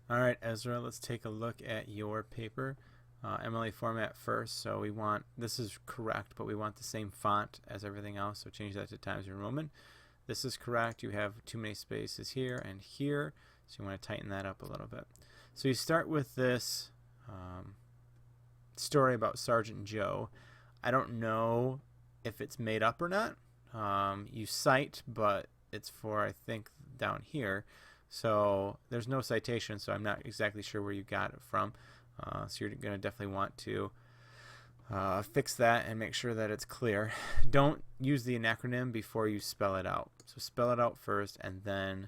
All right, Ezra, let's take a look at your paper. MLA format first, so we want, this is correct, but we want the same font as everything else, so change that to Times New Roman. This is correct. You have too many spaces here and here, so you want to tighten that up a little bit. So you start with this story about Sergeant Joe. I don't know if it's made up or not. You cite, but it's for, I think, down here. So there's no citation, so I'm not exactly sure where you got it from. So you're going to definitely want to fix that and make sure that it's clear. Don't use the acronym before you spell it out. So spell it out first and then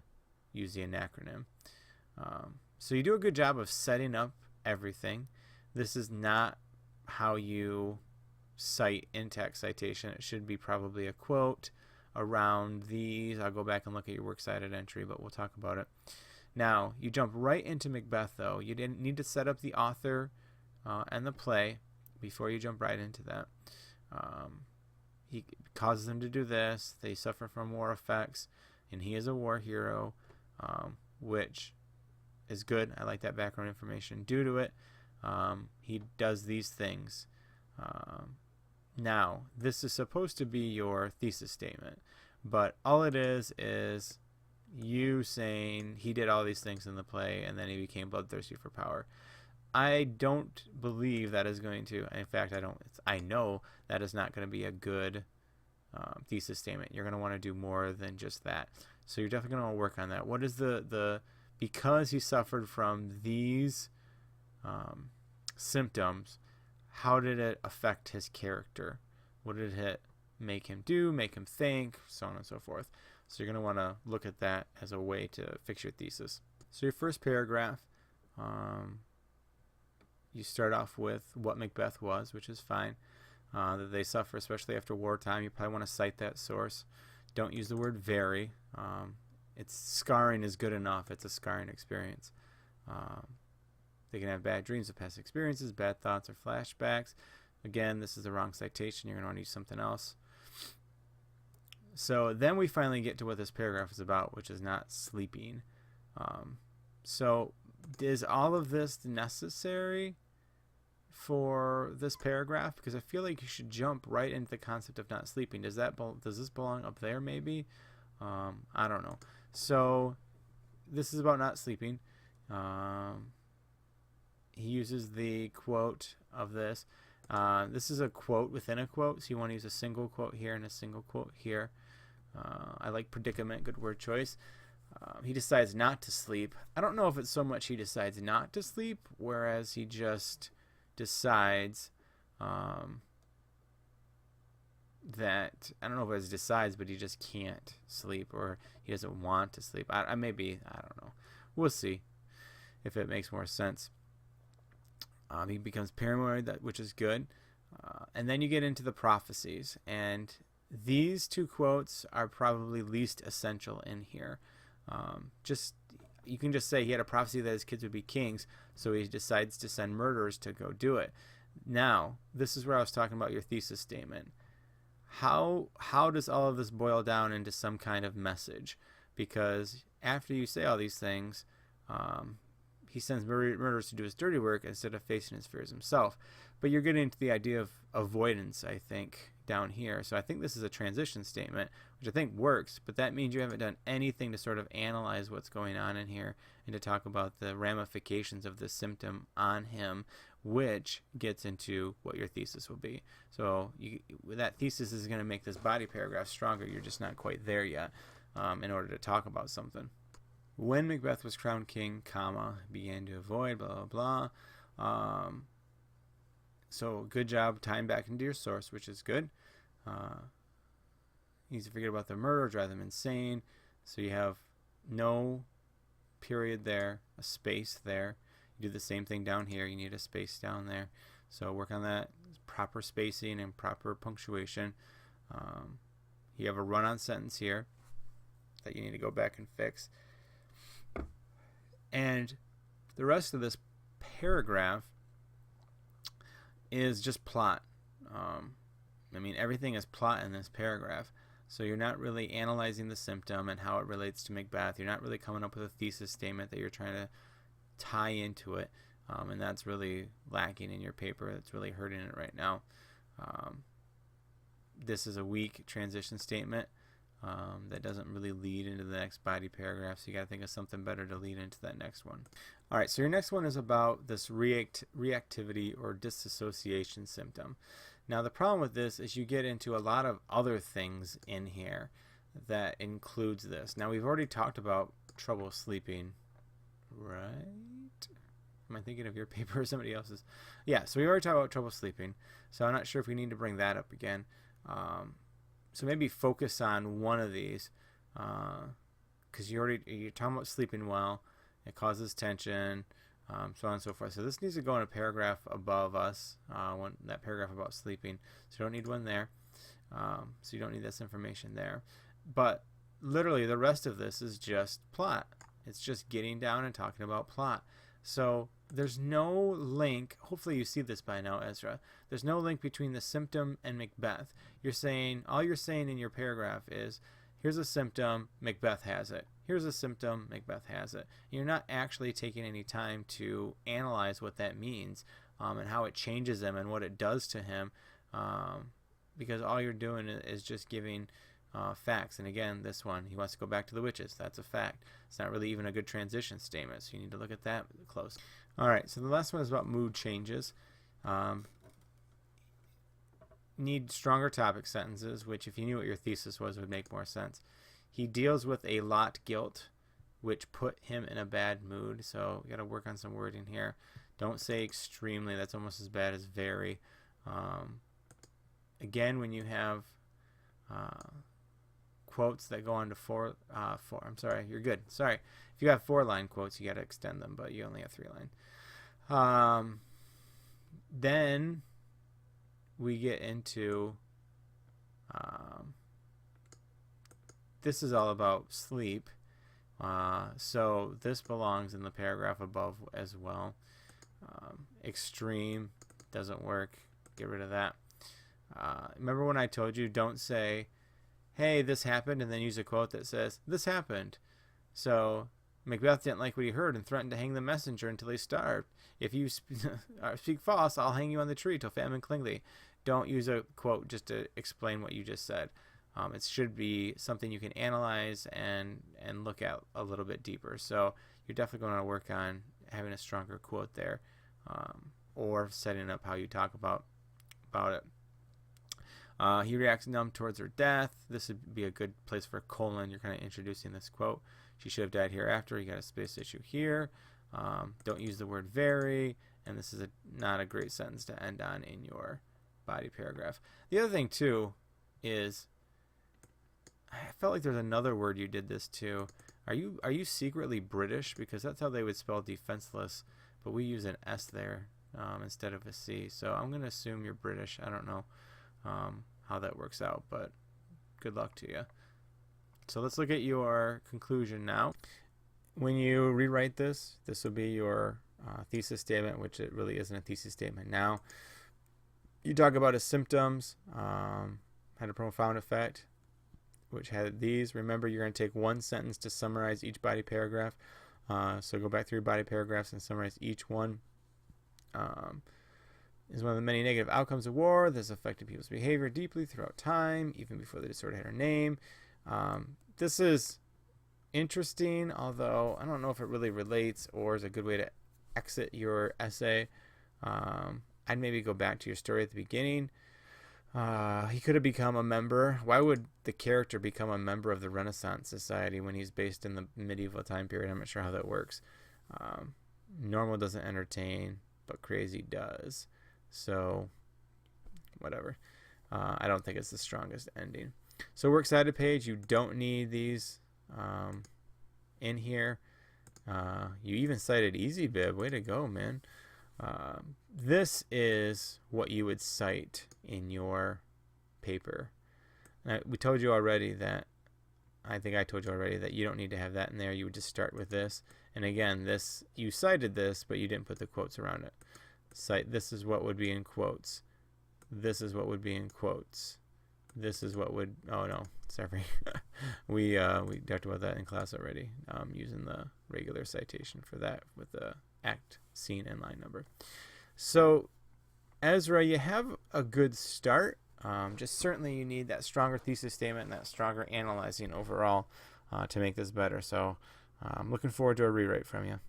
use the acronym. So you do a good job of setting up everything. This is not how you cite in-text citation. It should be probably a quote around these. I'll go back and look at your works cited entry, but we'll talk about it. Now, you jump right into Macbeth, though. You didn't need to set up the author and the play before you jump right into that. He causes them to do this. They suffer from war effects, and he is a war hero, which is good. I like that background information. Due to it, he does these things. Now, this is supposed to be your thesis statement, but all it is you saying he did all these things in the play and then he became bloodthirsty for power. I don't believe that is going to, in fact, I know that is not going to be a good thesis statement. You're going to want to do more than just that. So you're definitely going to work on that. What is because he suffered from these symptoms, how did it affect his character? What did it make him do, make him think, so on and so forth? So you're going to want to look at that as a way to fix your thesis. So your first paragraph, you start off with what Macbeth was, which is fine. That they suffer, especially after wartime. You probably want to cite that source. Don't use the word very. It's scarring is good enough. It's a scarring experience. They can have bad dreams of past experiences, bad thoughts, or flashbacks. Again, this is the wrong citation. You're going to want to use something else. So then we finally get to what this paragraph is about, which is not sleeping. So is all of this necessary for this paragraph? Because I feel like you should jump right into the concept of not sleeping. Does this belong up there maybe? I don't know. So this is about not sleeping. He uses the quote of this. This is a quote within a quote, so you want to use a single quote here and a single quote here. I like predicament, good word choice. He decides not to sleep. I don't know if it's so much he decides not to sleep, whereas he just decides that, I don't know if it decides, but he just can't sleep, or he doesn't want to sleep. I don't know. We'll see if it makes more sense. He becomes paranoid, which is good. And then you get into the prophecies. And these two quotes are probably least essential in here. You can just say he had a prophecy that his kids would be kings, so he decides to send murderers to go do it. Now, this is where I was talking about your thesis statement. How does all of this boil down into some kind of message? Because after you say all these things, he sends murderers to do his dirty work instead of facing his fears himself. But you're getting into the idea of avoidance, I think, down here. So I think this is a transition statement, which I think works, but that means you haven't done anything to sort of analyze what's going on in here and to talk about the ramifications of the symptom on him, which gets into what your thesis will be. So that thesis is going to make this body paragraph stronger. You're just not quite there yet in order to talk about something. When Macbeth was crowned king, began to avoid, blah, blah, blah. So good job tying back into your source, which is good. Needs to forget about the murder, drive them insane. So you have no period there, a space there. You do the same thing down here. You need a space down there. So work on that. Proper spacing and proper punctuation. You have a run-on sentence here that you need to go back and fix. And the rest of this paragraph is just plot. Everything is plot in this paragraph. So you're not really analyzing the symptom and how it relates to Macbeth. You're not really coming up with a thesis statement that you're trying to tie into it, and that's really lacking in your paper. That's really hurting it right now. This is a weak transition statement that doesn't really lead into the next body paragraph, so you got to think of something better to lead into that next one. All right, so your next one is about this reactivity or disassociation symptom. Now the problem with this is you get into a lot of other things in here that includes this. Now we've already talked about trouble sleeping, right? Am I thinking of your paper or somebody else's? Yeah, so we already talked about trouble sleeping, so I'm not sure if we need to bring that up again. So maybe focus on one of these, because you're talking about sleeping well. It causes tension, so on and so forth. So this needs to go in a paragraph above us, that paragraph about sleeping. So you don't need one there. So you don't need this information there. But literally the rest of this is just plot. It's just getting down and talking about plot. So there's no link. Hopefully you see this by now, Ezra. There's no link between the symptom and Macbeth. All you're saying in your paragraph is, here's a symptom, Macbeth has it. Here's a symptom, Macbeth has it. You're not actually taking any time to analyze what that means, and how it changes him and what it does to him, because all you're doing is just giving facts. And again, this one, he wants to go back to the witches. That's a fact. It's not really even a good transition statement, so you need to look at that close. All right, so the last one is about mood changes. Need stronger topic sentences, which if you knew what your thesis was would make more sense. He deals with a lot guilt, which put him in a bad mood. So you got to work on some wording here. Don't say extremely. That's almost as bad as very. Again, when you have quotes that go on to four. I'm sorry, you're good. Sorry, if you have 4-line quotes, you got to extend them, but you only have 3-line. Then we get into this is all about sleep, so this belongs in the paragraph above as well. Extreme doesn't work, get rid of that. Remember when I told you don't say, hey, this happened, and then use a quote that says, this happened. So Macbeth didn't like what he heard and threatened to hang the messenger until he starved. If you speak false, I'll hang you on the tree till famine cling thee. Don't use a quote just to explain what you just said. It should be something you can analyze and look at a little bit deeper. So you're definitely going to work on having a stronger quote there, or setting up how you talk about it. He reacts numb towards her death. This would be a good place for a colon. You're kind of introducing this quote. She should have died hereafter. You got a space issue here. Don't use the word very. And this is not a great sentence to end on in your body paragraph. The other thing too is, I felt like there's another word you did this to. Are you secretly British? Because that's how they would spell defenseless, but we use an S there instead of a C. So I'm going to assume you're British. I don't know how that works out, but good luck to you. So let's look at your conclusion now. When you rewrite this will be your thesis statement, which it really isn't a thesis statement now. You talk about his symptoms, had a profound effect, which had these. Remember, you're going to take one sentence to summarize each body paragraph. So go back through your body paragraphs and summarize each one. Is one of the many negative outcomes of war. This affected people's behavior deeply throughout time, even before the disorder had her name. This is interesting, although I don't know if it really relates or is a good way to exit your essay. I'd maybe go back to your story at the beginning. He could have become a member. Why would the character become a member of the Renaissance Society when he's based in the medieval time period? I'm not sure how that works. Normal doesn't entertain, but crazy does. So, whatever. I don't think it's the strongest ending. So, works cited page. You don't need these in here. You even cited Easy Bib. Way to go, man. This is what you would cite in your paper. We told you already that, I think I told you already that you don't need to have that in there. You would just start with this. And again, this, you cited this, but you didn't put the quotes around it. Cite, this is what would be in quotes. This is what would be in quotes. This is what would, oh no, sorry. we talked about that in class already, using the regular citation for that with the act, scene, and line number. So, Ezra, you have a good start. Just certainly you need that stronger thesis statement and that stronger analyzing overall to make this better. So I'm looking forward to a rewrite from you.